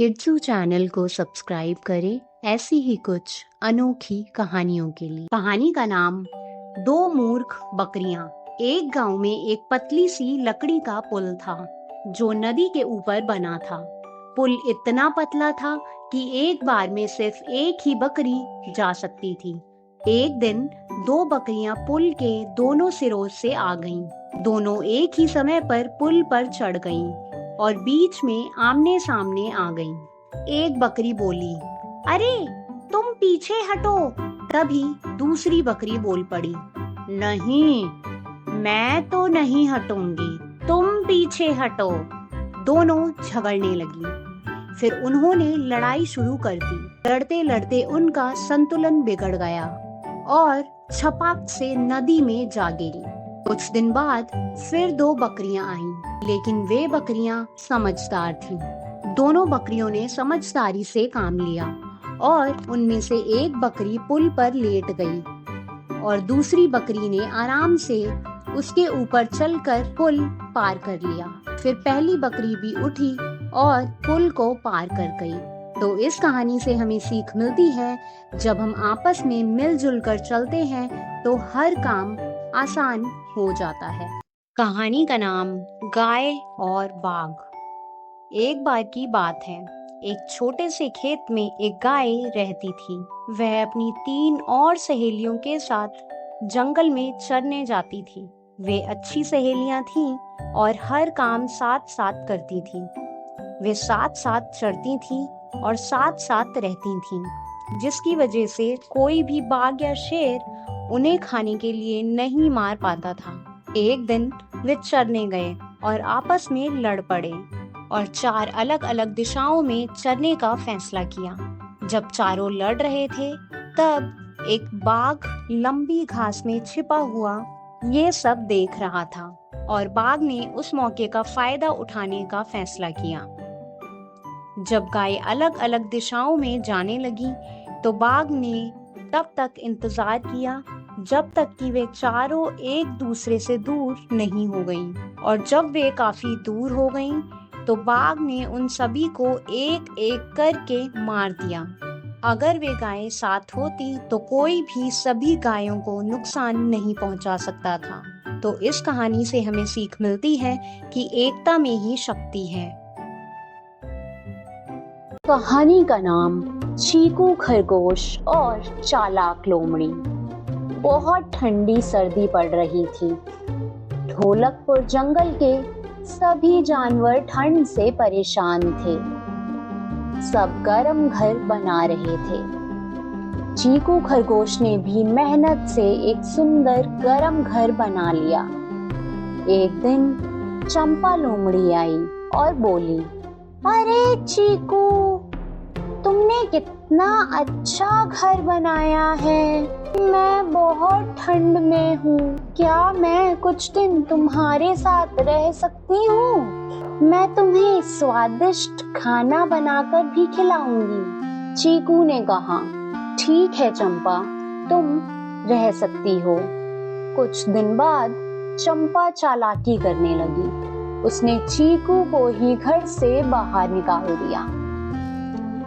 किड्सू channel को subscribe करें ऐसी ही कुछ अनोखी कहानियों के लिए। कहानी का नाम दो मूर्ख बकरियां। एक गांव में एक पतली सी लकड़ी का पुल था जो नदी के ऊपर बना था। पुल इतना पतला था कि एक बार में सिर्फ एक ही बकरी जा सकती थी। एक दिन दो बकरियां पुल के दोनों सिरों से आ गईं। दोनों एक ही समय पर पुल पर चढ़ गईं और बीच में आमने सामने आ गईं। एक बकरी बोली, अरे तुम पीछे हटो। तभी दूसरी बकरी बोल पड़ी, नहीं, मैं तो नहीं हटूंगी, तुम पीछे हटो। दोनों झगड़ने लगी। फिर उन्होंने लड़ाई शुरू कर दी। लड़ते लड़ते उनका संतुलन बिगड़ गया और छपाक से नदी में जा गिरी। कुछ दिन बाद फिर दो बकरियां आईं, लेकिन वे बकरियां समझदार थीं। दोनों बकरियों ने समझदारी से काम लिया और उनमें से एक बकरी पुल पर लेट गई और दूसरी बकरी ने आराम से उसके ऊपर चलकर पुल पार कर लिया। फिर पहली बकरी भी उठी और पुल को पार कर गई। तो इस कहानी से हमें सीख मिलती है, जब हम आपस में मिलजुल कर चलते हैं तो हर काम आसान हो जाता है। कहानी का नाम गाय और बाघ। एक बार की बात है, एक छोटे से खेत में एक गाय रहती थी। वह अपनी 3 और सहेलियों के साथ जंगल में चरने जाती थी। वे अच्छी सहेलियां थीं और हर काम साथ साथ करती थीं। वे साथ साथ चरती थीं और साथ साथ रहती थीं, जिसकी वजह से कोई भी बाघ या शेर उन्हें खाने के लिए नहीं मार पाता था। एक दिन वे चरने गए और आपस में लड़ पड़े और 4 अलग अलग दिशाओं में चरने का फैसला किया। जब चारों लड़ रहे थे, तब एक बाघ लंबी घास में छिपा हुआ ये सब देख रहा था और बाघ ने उस मौके का फायदा उठाने का फैसला किया। जब गाय अलग अलग दिशाओं में जाने लगी, तो बाघ ने तब तक इंतजार किया जब तक कि वे चारों एक दूसरे से दूर नहीं हो गईं। और जब वे काफी दूर हो गईं, तो बाघ ने उन सभी को एक एक करके मार दिया। अगर वे गायें साथ होती तो कोई भी सभी गायों को नुकसान नहीं पहुंचा सकता था। तो इस कहानी से हमें सीख मिलती है कि एकता में ही शक्ति है। कहानी का नाम चीकू खरगोश और चालाक लोमड़ी। बहुत ठंडी सर्दी पड़ रही थी। ढोलकपुर जंगल के सभी जानवर ठंड से परेशान थे। सब गर्म घर बना रहे थे। चीकू खरगोश ने भी मेहनत से एक सुंदर गर्म घर बना लिया। एक दिन चंपा लोमड़ी आई और बोली, अरे चीकू, तुमने कितना अच्छा घर बनाया है। मैं बहुत ठंड में हूँ। क्या मैं कुछ दिन तुम्हारे साथ रह सकती हूँ? मैं तुम्हें स्वादिष्ट खाना बनाकर भी खिलाऊंगी। चीकू ने कहा, ठीक है चंपा, तुम रह सकती हो। कुछ दिन बाद चंपा चालाकी करने लगी। उसने चीकू को ही घर से बाहर निकाल दिया।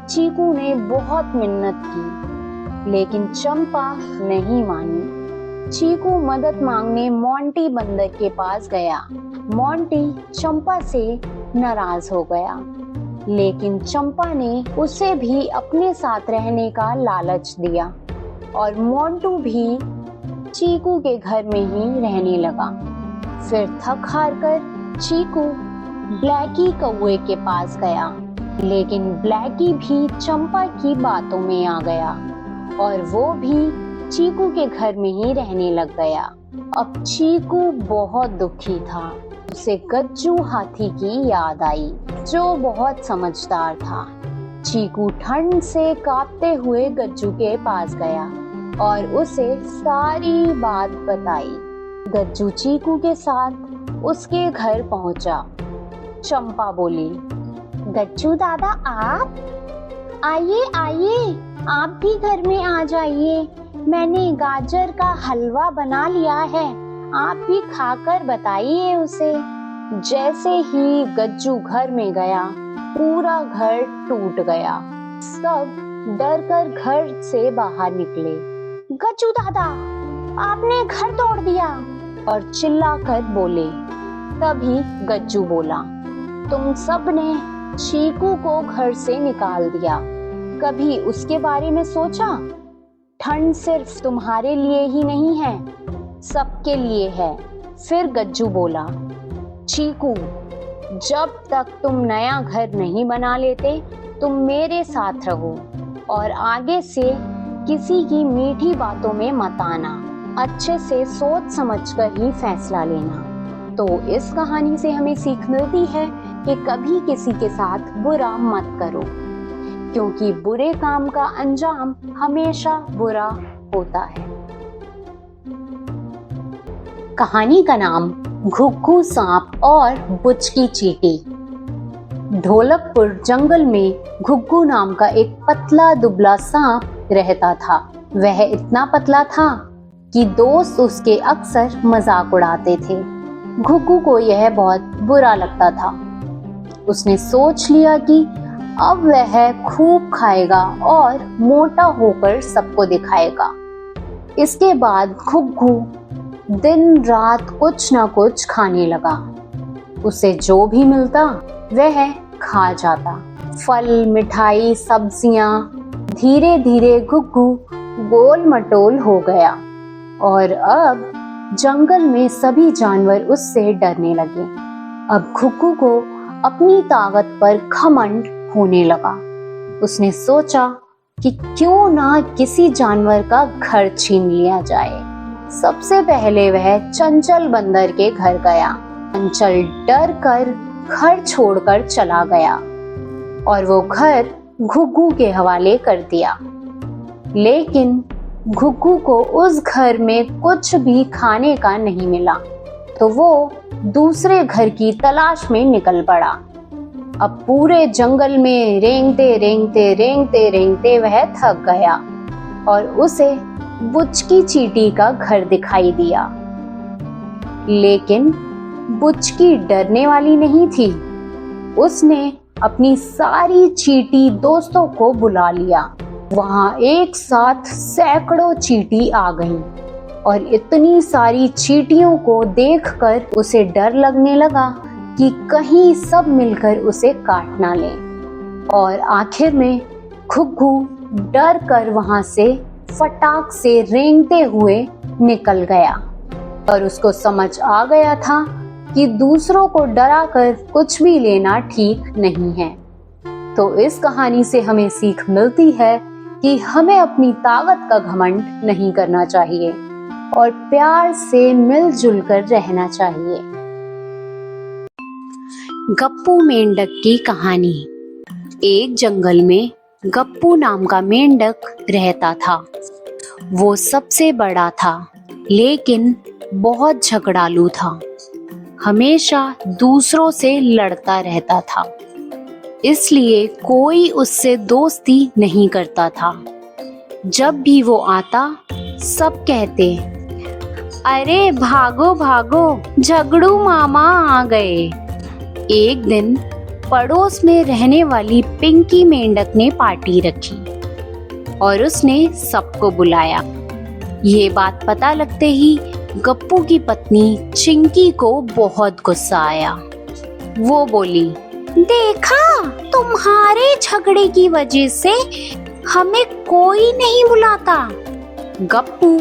चीकू ने बहुत मिन्नत की, लेकिन चंपा नहीं मानी। चीकू मदद मांगने मोंटी बंदर के पास गया। मोंटी चंपा से नाराज हो गया, लेकिन चंपा ने उसे भी अपने साथ रहने का लालच दिया और मोंटू भी चीकू के घर में ही रहने लगा। फिर थक हार कर चीकू ब्लैकी कौवे के पास गया, लेकिन ब्लैकी भी चंपा की बातों में आ गया और वो भी चीकू के घर में ही रहने लग गया। अब चीकू बहुत दुखी था। उसे गज्जू हाथी की याद आई, जो बहुत समझदार था। चीकू ठंड से कांपते हुए गज्जू के पास गया और उसे सारी बात बताई। गज्जू चीकू के साथ उसके घर पहुंचा। चंपा बोली, गज्जू दादा, आप आइए आइए, आप भी घर में आ जाइए। मैंने गाजर का हलवा बना लिया है, आप भी खाकर बताइए उसे। जैसे ही गज्जू घर में गया, पूरा घर टूट गया। सब डर कर घर से बाहर निकले। गज्जू दादा, आपने घर तोड़ दिया, और चिल्लाकर बोले। तभी गज्जू बोला, तुम सब ने चीकू को घर से निकाल दिया, कभी उसके बारे में सोचा? ठंड सिर्फ तुम्हारे लिए ही नहीं है, सबके लिए है। फिर गज्जू बोला, चीकू, जब तक तुम नया घर नहीं बना लेते तुम मेरे साथ रहो, और आगे से किसी की मीठी बातों में मत आना। अच्छे से सोच समझकर ही फैसला लेना। तो इस कहानी से हमें सीख मिलती है कि कभी किसी के साथ बुरा मत करो, क्योंकि बुरे काम का अंजाम हमेशा बुरा होता है। कहानी का नाम घुग्गू सांप और बुचकी चींटी। ढोलकपुर जंगल में घुग्गू नाम का एक पतला दुबला सांप रहता था। वह इतना पतला था कि दोस्त उसके अक्सर मजाक उड़ाते थे। घुग्गू को यह बहुत बुरा लगता था। उसने सोच लिया कि अब वह खूब खाएगा और मोटा होकर सबको दिखाएगा। इसके बाद घुग्गू दिन रात कुछ न कुछ खाने लगा। उसे जो भी मिलता वह खा जाता। फल, मिठाई, सब्जियां। धीरे धीरे घुग्गू गोल मटोल हो गया और अब जंगल में सभी जानवर उससे डरने लगे। अब घुग्गू को अपनी ताकत पर घमंड होने लगा। उसने सोचा कि क्यों ना किसी जानवर का घर छीन लिया जाए। सबसे पहले वह चंचल बंदर के घर गया। चंचल डर कर घर छोड़कर चला गया और वो घर घुग्गू के हवाले कर दिया। लेकिन घुग्गू को उस घर में कुछ भी खाने का नहीं मिला, तो वो दूसरे घर की तलाश में निकल पड़ा। अब पूरे जंगल में रेंगते रेंगते रेंगते रेंगते वह थक गया और उसे बुचकी चींटी का घर दिखाई दिया। लेकिन बुचकी डरने वाली नहीं थी। उसने अपनी सारी चींटी दोस्तों को बुला लिया। वहां एक साथ सैकड़ों चींटी आ गईं और इतनी सारी चींटियों को देखकर उसे डर लगने लगा कि कहीं सब मिलकर उसे काट ना लें। और आखिर में घुग्गू डर कर वहां से फटाक से रेंगते हुए निकल गया और उसको समझ आ गया था कि दूसरों को डराकर कुछ भी लेना ठीक नहीं है। तो इस कहानी से हमें सीख मिलती है कि हमें अपनी ताकत का घमंड नहीं करना चाहिए और प्यार से मिलजुल कर रहना चाहिए। गप्पू मेंढक की कहानी। एक जंगल में गप्पू नाम का मेंढक रहता था। वो सबसे बड़ा था, लेकिन बहुत झगड़ालू था। हमेशा दूसरों से लड़ता रहता था, इसलिए कोई उससे दोस्ती नहीं करता था। जब भी वो आता, सब कहते, अरे भागो भागो, झगड़ू मामा आ गए। एक दिन पड़ोस में रहने वाली पिंकी मेंढक ने पार्टी रखी और उसने सबको बुलाया। ये बात पता लगते ही गप्पू की पत्नी चिंकी को बहुत गुस्सा आया। वो बोली, देखा, तुम्हारे झगड़े की वजह से हमें कोई नहीं बुलाता। गप्पू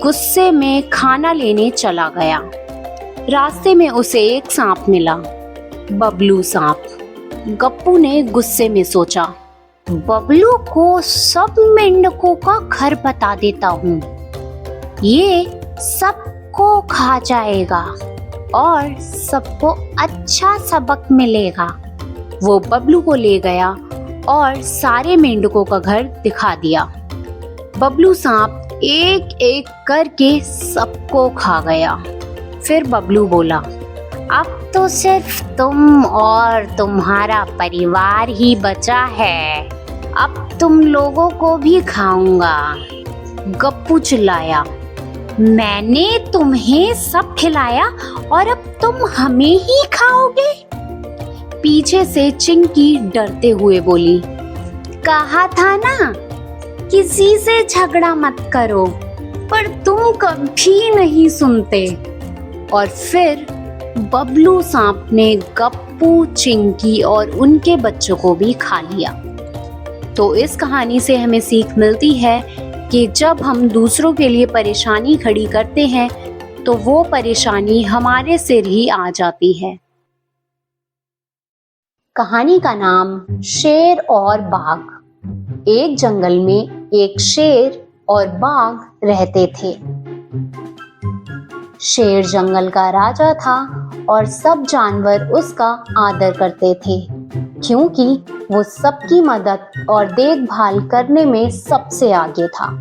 गुस्से में खाना लेने चला गया। रास्ते में उसे एक सांप मिला, बबलू सांप। गप्पू ने गुस्से में सोचा, बबलू को सब मेंढकों का घर बता देता हूँ, ये सबको खा जाएगा और सबको अच्छा सबक मिलेगा। वो बबलू को ले गया और सारे मेंढकों का घर दिखा दिया। बबलू सांप एक एक करके सबको खा गया। फिर बबलू बोला, अब तो सिर्फ तुम और तुम्हारा परिवार ही बचा है, अब तुम लोगों को भी खाऊंगा। गप्पू चिल्लाया, मैंने तुम्हें सब खिलाया और अब तुम हमें ही खाओगे? पीछे से चिंकी डरते हुए बोली, कहा था ना किसी से झगड़ा मत करो, पर तुम कभी नहीं सुनते। और फिर बबलू सांप ने गप्पू, चिंकी और उनके बच्चों को भी खा लिया। तो इस कहानी से हमें सीख मिलती है कि जब हम दूसरों के लिए परेशानी खड़ी करते हैं तो वो परेशानी हमारे सिर ही आ जाती है। कहानी का नाम शेर और बाघ। एक जंगल में एक शेर और बाघ रहते थे। शेर जंगल का राजा था और सब जानवर उसका आदर करते थे, क्योंकि वो सबकी मदद और देखभाल करने में सबसे आगे था।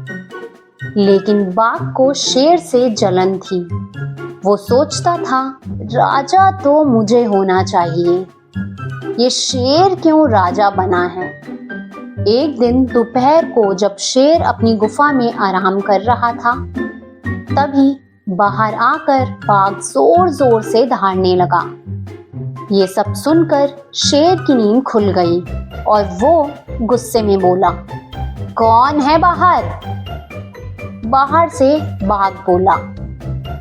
लेकिन बाघ को शेर से जलन थी। वो सोचता था, राजा तो मुझे होना चाहिए, ये शेर क्यों राजा बना है। एक दिन दोपहर को जब शेर अपनी गुफा में आराम कर रहा था, तभी बाहर आकर बाघ जोर जोर से दहाड़ने लगा। ये सब सुनकर शेर की नींद खुल गई और वो गुस्से में बोला, कौन है बाहर? बाहर से बाघ बोला,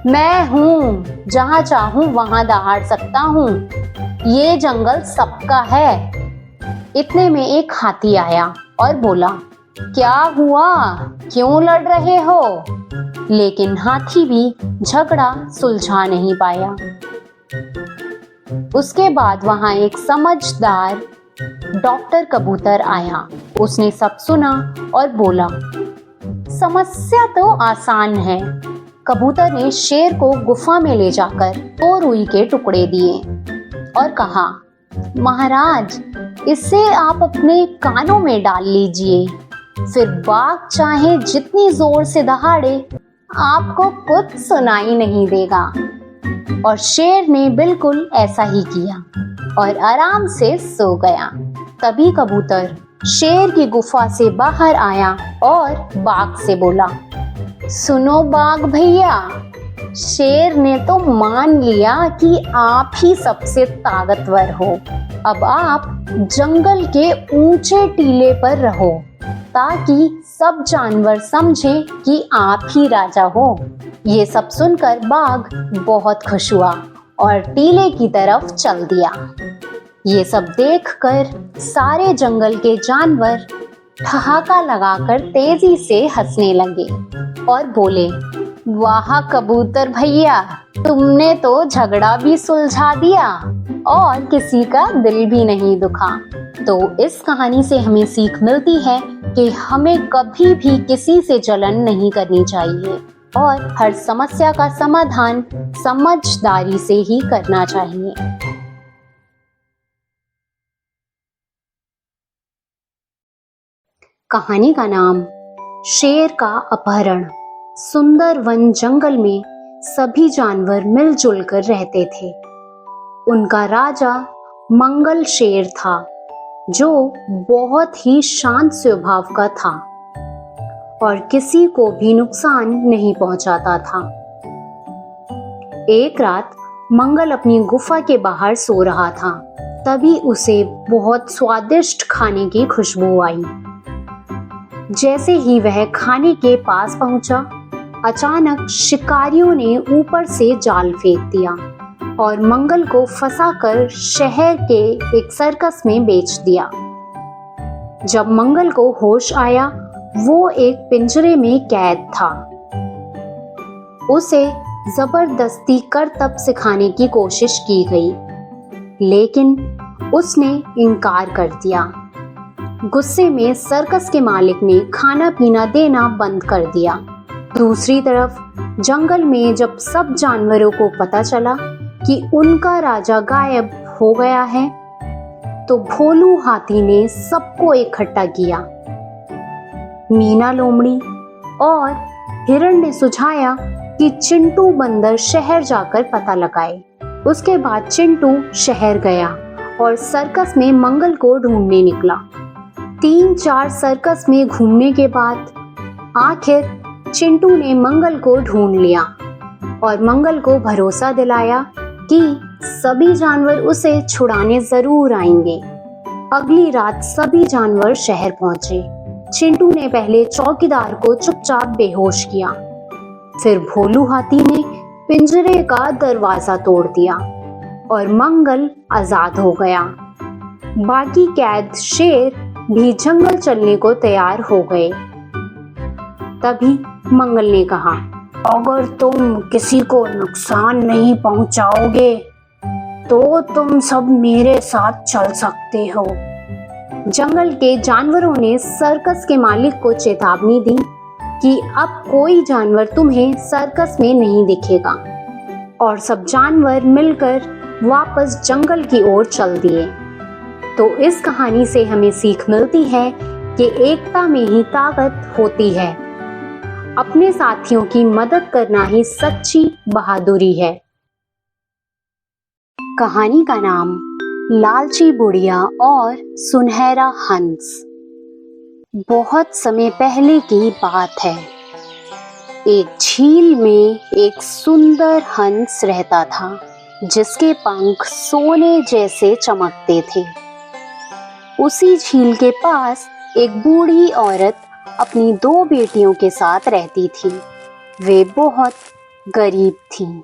मैं हूँ, जहाँ चाहूँ वहाँ दहाड़ सकता हूँ, ये जंगल सबका है। इतने में एक हाथी आया और बोला, क्या हुआ, क्यों लड़ रहे हो? लेकिन हाथी भी झगड़ा सुलझा नहीं पाया। उसके बाद वहां एक समझदार डॉक्टर कबूतर आया। उसने सब सुना और बोला, समस्या तो आसान है। कबूतर ने शेर को गुफा में ले जाकर 2 रुई के टुकड़े दिए और कहा, महाराज, इसे आप अपने कानों में डाल लीजिए, फिर बाघ चाहे जितनी जोर से दहाड़े, आपको कुछ सुनाई नहीं देगा। और शेर ने बिल्कुल ऐसा ही किया और आराम से सो गया। तभी कबूतर शेर की गुफा से बाहर आया और बाघ से बोला, सुनो बाघ भैया, शेर ने तो मान लिया कि आप ही सबसे ताकतवर हो। अब आप जंगल के ऊंचे टीले पर रहो ताकि सब जानवर समझें कि आप ही राजा हो। ये सब सुनकर बाघ बहुत खुश हुआ और टीले की तरफ चल दिया। ये सब देखकर सारे जंगल के जानवर ठहाका लगाकर तेजी से हंसने लगे और बोले, वाह कबूतर भैया, तुमने तो झगड़ा भी सुलझा दिया और किसी का दिल भी नहीं दुखा। तो इस कहानी से हमें सीख मिलती है कि हमें कभी भी किसी से जलन नहीं करनी चाहिए और हर समस्या का समाधान समझदारी से ही करना चाहिए। कहानी का नाम शेर का अपहरण। सुंदर वन जंगल में सभी जानवर मिलजुल कर रहते थे। उनका राजा मंगल शेर था, जो बहुत ही शांत स्वभाव का था और किसी को भी नुकसान नहीं पहुंचाता था। एक रात मंगल अपनी गुफा के बाहर सो रहा था। तभी उसे बहुत स्वादिष्ट खाने की खुशबू आई। जैसे ही वह खाने के पास पहुंचा, अचानक शिकारियों ने ऊपर से जाल फेंक दिया और मंगल को फंसाकर शहर के एक सर्कस में बेच दिया। जब मंगल को होश आया, वो एक पिंजरे में कैद था। उसे जबरदस्ती करतब सिखाने की कोशिश की गई, लेकिन उसने इनकार कर दिया। गुस्से में सर्कस के मालिक ने खाना पीना देना बंद कर दिया। दूसरी तरफ जंगल में जब सब जानवरों को पता चला कि उनका राजा गायब हो गया है, तो भोलू हाथी ने सबको इकट्ठा किया। मीना लोमड़ी और हिरण ने सुझाया कि चिंटू बंदर शहर जाकर पता लगाए। उसके बाद चिंटू शहर गया और सर्कस में मंगल को ढूंढने निकला। 3-4 सर्कस में घूमने के बाद आखिर चिंटू ने मंगल को ढूंढ लिया और मंगल को भरोसा दिलाया कि सभी जानवर उसे छुड़ाने जरूर आएंगे। अगली रात सभी जानवर शहर पहुंचे। चिंटू ने पहले चौकीदार को चुपचाप बेहोश किया। फिर भोलू हाथी ने पिंजरे का दरवाजा तोड़ दिया और मंगल आजाद हो गया। बाकी कैद शेर भी जंगल चलने को तैयार हो गए। तभी मंगल ने कहा, अगर तुम किसी को नुकसान नहीं पहुंचाओगे तो तुम सब मेरे साथ चल सकते हो। जंगल के जानवरों ने सर्कस के मालिक को चेतावनी दी कि अब कोई जानवर तुम्हें सर्कस में नहीं दिखेगा, और सब जानवर मिलकर वापस जंगल की ओर चल दिए। तो इस कहानी से हमें सीख मिलती है कि एकता में ही ताकत होती है। अपने साथियों की मदद करना ही सच्ची बहादुरी है। कहानी का नाम लालची बुढ़िया और सुनहरा हंस। बहुत समय पहले की बात है। एक झील में एक सुंदर हंस रहता था, जिसके पंख सोने जैसे चमकते थे। उसी झील के पास एक बूढ़ी औरत अपनी 2 बेटियों के साथ रहती थी। वे बहुत गरीब थीं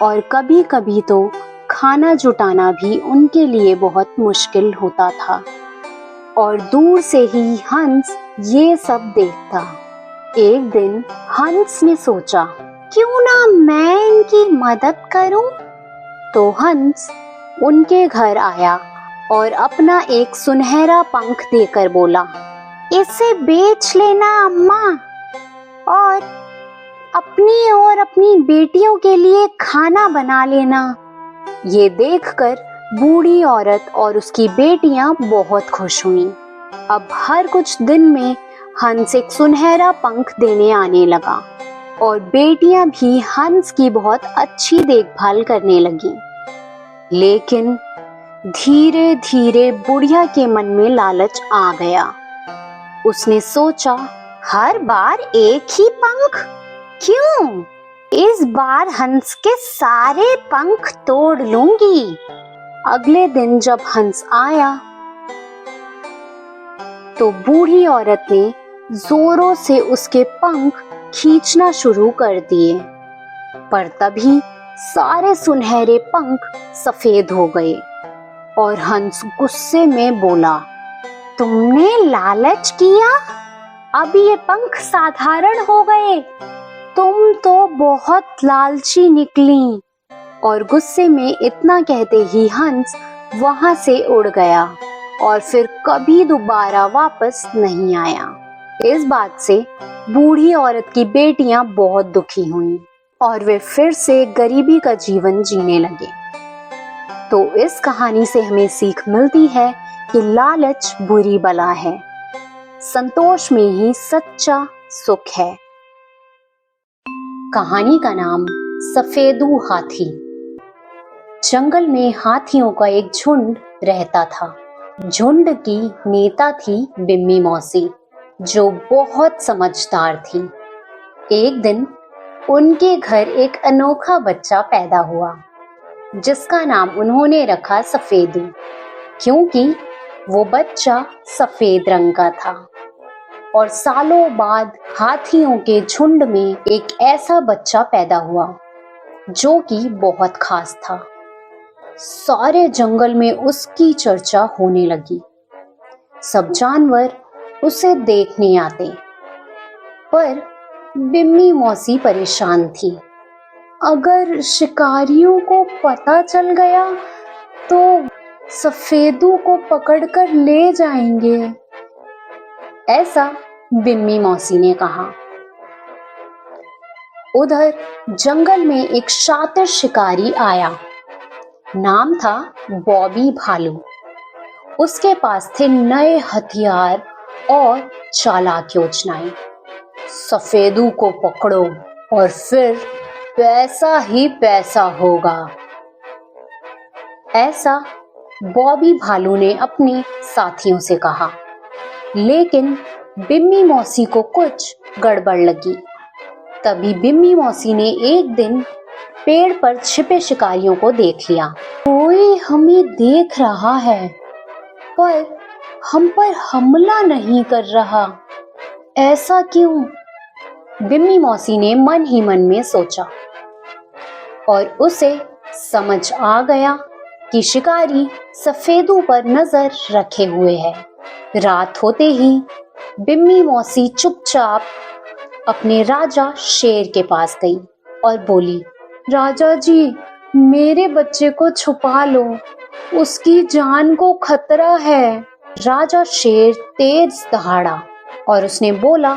और कभी कभी तो खाना जुटाना भी उनके लिए बहुत मुश्किल होता था, और दूर से ही हंस ये सब देखता। एक दिन हंस ने सोचा, क्यों ना मैं इनकी मदद करूं? तो हंस उनके घर आया और अपना एक सुनहरा पंख देकर बोला, इसे बेच लेना अम्मा, और अपनी और अपनी बेटियों के लिए खाना बना लेना। ये देखकर बूढ़ी औरत और उसकी बेटियां बहुत खुश हुईं। अब हर कुछ दिन में हंस एक सुनहरा पंख देने आने लगा, और बेटियां भी हंस की बहुत अच्छी देखभाल करने लगीं। लेकिन धीरे धीरे बुढ़िया के मन में लालच आ गया। उसने सोचा, हर बार एक ही पंख क्यों? इस बार हंस के सारे पंख तोड़ लूंगी। अगले दिन जब हंस आया तो बूढ़ी औरत ने जोरों से उसके पंख खींचना शुरू कर दिए, पर तभी सारे सुनहरे पंख सफेद हो गए और हंस गुस्से में बोला, तुमने लालच किया, अब ये पंख साधारण हो गए। तुम तो बहुत लालची निकली। और गुस्से में इतना कहते ही हंस वहां से उड़ गया और फिर कभी दोबारा वापस नहीं आया। इस बात से बूढ़ी औरत की बेटियां बहुत दुखी हुईं और वे फिर से गरीबी का जीवन जीने लगे। तो इस कहानी से हमें सीख मिलती है कि लालच बुरी बला है, संतोष में ही सच्चा सुख है। कहानी का नाम सफेदू हाथी। जंगल में हाथियों का एक झुंड रहता था। झुंड की नेता थी बिम्मी मौसी, जो बहुत समझदार थी। एक दिन उनके घर एक अनोखा बच्चा पैदा हुआ, जिसका नाम उन्होंने रखा सफेदू, क्योंकि वो बच्चा सफेद रंग का था। और सालों बाद हाथियों के झुंड में एक ऐसा बच्चा पैदा हुआ जो कि बहुत खास था। सारे जंगल में उसकी चर्चा होने लगी। सब जानवर उसे देखने आते, पर बिम्मी मौसी परेशान थी। अगर शिकारियों को पता चल गया तो सफेदू को पकड़कर ले जाएंगे, ऐसा बिम्मी मौसी ने कहा। उधर जंगल में एक शातिर शिकारी आया। नाम था बॉबी भालू। उसके पास थे नए हथियार और चालाक योजनाएं। सफेदू को पकड़ो और फिर पैसा ही पैसा होगा, ऐसा बॉबी भालू ने अपने साथियों से कहा। लेकिन बिम्मी मौसी को कुछ गड़बड़ लगी। तभी बिम्मी मौसी ने एक दिन पेड़ पर छिपे शिकारियों को देख लिया। कोई हमें देख रहा है पर हम पर हमला नहीं कर रहा, ऐसा क्यों? बिम्मी मौसी ने मन ही मन में सोचा और उसे समझ आ गया कि शिकारी सफेदों पर नजर रखे हुए है। रात होते ही बिम्मी मौसी चुपचाप अपने राजा शेर के पास गई और बोली, राजा जी, मेरे बच्चे को छुपा लो, उसकी जान को खतरा है। राजा शेर तेज दहाड़ा और उसने बोला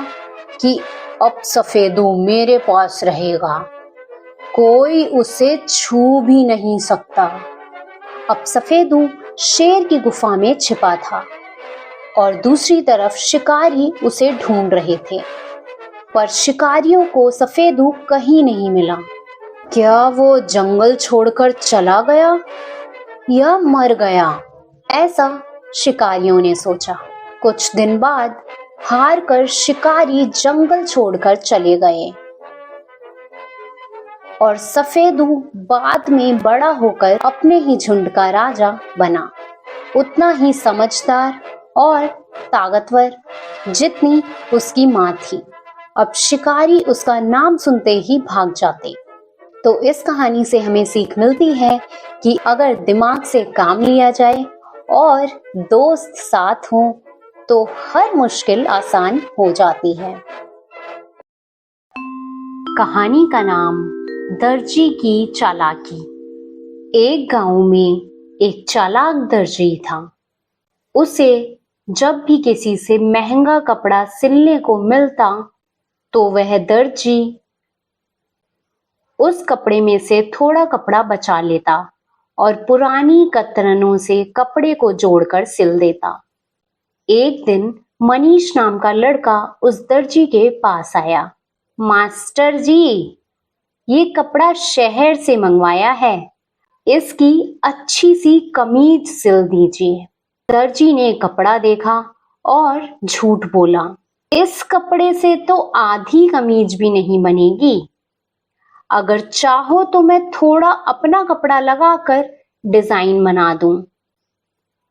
कि अब सफेदू मेरे पास रहेगा, कोई उसे छू भी नहीं सकता। अब सफेदू शेर की गुफा में छिपा था और दूसरी तरफ शिकारी उसे ढूंढ रहे थे, पर शिकारियों को सफेदू कहीं नहीं मिला। क्या वो जंगल छोड़कर चला गया या मर गया? ऐसा शिकारियों ने सोचा। कुछ दिन बाद हार कर शिकारी जंगल छोड़कर चले गए और सफेदू बाद में बड़ा होकर अपने ही झुंड का राजा बना, उतना ही समझदार और ताकतवर जितनी उसकी माँ थी। अब शिकारी उसका नाम सुनते ही भाग जाते। तो इस कहानी से हमें सीख मिलती है कि अगर दिमाग से काम लिया जाए और दोस्त साथ हों तो हर मुश्किल आसान हो जाती है। कहानी का नाम दर्जी की चालाकी। एक गांव में एक चालाक दर्जी था। उसे जब भी किसी से महंगा कपड़ा सिलने को मिलता तो वह दर्जी उस कपड़े में से थोड़ा कपड़ा बचा लेता और पुरानी कतरनों से कपड़े को जोड़कर सिल देता। एक दिन मनीष नाम का लड़का उस दर्जी के पास आया। मास्टर जी, ये कपड़ा शहर से मंगवाया है, इसकी अच्छी सी कमीज सिल दीजिए। दर्जी ने कपड़ा देखा और झूठ बोला, इस कपड़े से तो आधी कमीज भी नहीं बनेगी। अगर चाहो तो मैं थोड़ा अपना कपड़ा लगाकर डिजाइन बना दूं,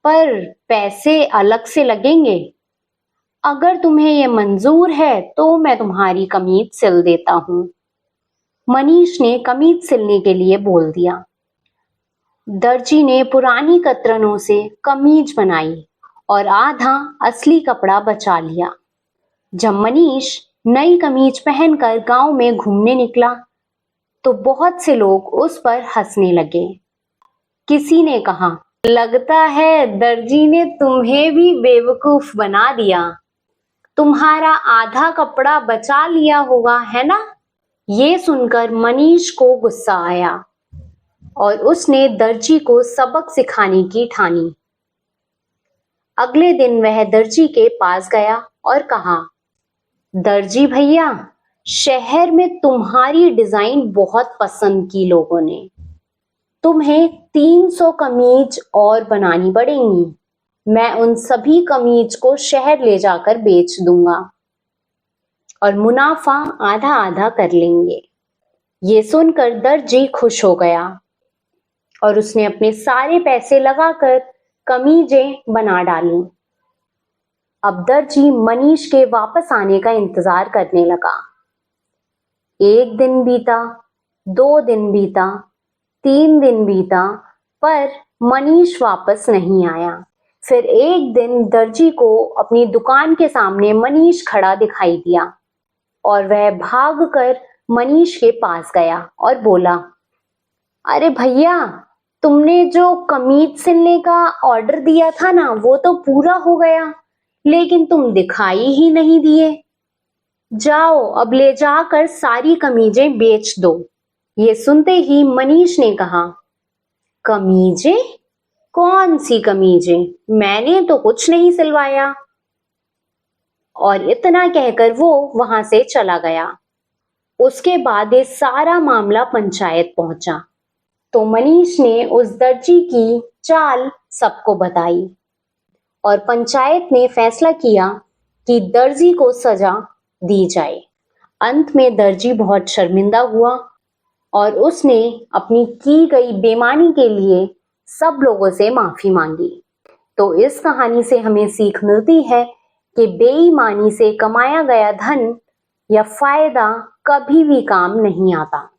पर पैसे अलग से लगेंगे। अगर तुम्हें ये मंजूर है तो मैं तुम्हारी कमीज सिल देता हूं। मनीष ने कमीज सिलने के लिए बोल दिया। दर्जी ने पुरानी कतरनों से कमीज बनाई और आधा असली कपड़ा बचा लिया। जब मनीष नई कमीज पहनकर गांव में घूमने निकला तो बहुत से लोग उस पर हंसने लगे। किसी ने कहा, लगता है दर्जी ने तुम्हें भी बेवकूफ बना दिया, तुम्हारा आधा कपड़ा बचा लिया होगा, है ना? ये सुनकर मनीष को गुस्सा आया और उसने दर्जी को सबक सिखाने की ठानी। अगले दिन वह दर्जी के पास गया और कहा, दर्जी भैया, शहर में तुम्हारी डिजाइन बहुत पसंद की लोगों ने। तुम्हें 300 कमीज और बनानी पड़ेंगी। मैं उन सभी कमीज को शहर ले जाकर बेच दूंगा और मुनाफा आधा आधा कर लेंगे। ये सुनकर दर्जी खुश हो गया और उसने अपने सारे पैसे लगाकर कमीजें बना डाली। अब दर्जी मनीष के वापस आने का इंतजार करने लगा। एक दिन बीता, 2 दिन बीता, 3 दिन बीता, पर मनीष वापस नहीं आया। फिर एक दिन दर्जी को अपनी दुकान के सामने मनीष खड़ा दिखाई दिया और वह भागकर मनीष के पास गया और बोला, अरे भैया, तुमने जो कमीज सिलने का ऑर्डर दिया था ना, वो तो पूरा हो गया, लेकिन तुम दिखाई ही नहीं दिए। जाओ, अब ले जाकर सारी कमीजें बेच दो। ये सुनते ही मनीष ने कहा, कमीजें? कौन सी कमीजें? मैंने तो कुछ नहीं सिलवाया। और इतना कहकर वो वहां से चला गया। उसके बाद ये सारा मामला पंचायत पहुंचा तो मनीष ने उस दर्जी की चाल सबको बताई और पंचायत ने फैसला किया कि दर्जी को सजा दी जाए। अंत में दर्जी बहुत शर्मिंदा हुआ और उसने अपनी की गई बेईमानी के लिए सब लोगों से माफी मांगी। तो इस कहानी से हमें सीख मिलती है कि बेईमानी से कमाया गया धन या फायदा कभी भी काम नहीं आता।